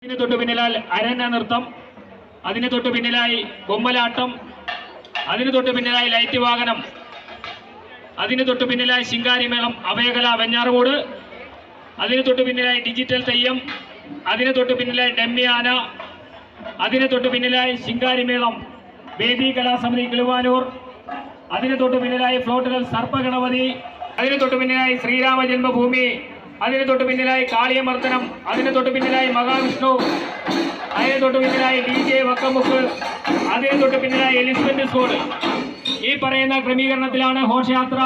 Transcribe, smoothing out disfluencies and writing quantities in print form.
അതിന് തൊട്ട് പിന്നിലായി അരങ്ങ നൃത്തം, അതിന് തൊട്ട് പിന്നിലായി ബൊമ്മലാട്ടം, അതിന് തൊട്ട് പിന്നിലായി ലൈറ്റ് വാഹനം, അതിന് തൊട്ട് പിന്നിലായി ശിങ്കാരിമേളം അഭയകല വെഞ്ഞാറുമൂട്, അതിന് തൊട്ട് പിന്നിലായി ഡിജിറ്റൽ തെയ്യം, അതിന് തൊട്ട് പിന്നിലായി ഡെമ്മിയാന, അതിന് തൊട്ട് പിന്നിലായി ശിങ്കാരിമേളം ബേബി കലാസമിതി കിളുവാനൂർ, അതിന് തൊട്ട് പിന്നിലായി ഫ്ലോട്ടുകൾ സർപ്പഗണപതി, അതിന് തൊട്ട് പിന്നിലായി ശ്രീരാമ ജന്മഭൂമി, അതിന് തൊട്ട് പിന്നിലായി കാളിയമർദ്ദനം, അതിന് തൊട്ട് പിന്നിലായി മഹാവിഷ്ണു, അതിന് തൊട്ട് പിന്നിലായി DJ വക്കമുക്ക്, അതിന് തൊട്ട് പിന്നിലായി എലിസബത്ത് സ്കൂൾ. ഈ പറയുന്ന ക്രമീകരണത്തിലാണ് ഘോഷയാത്ര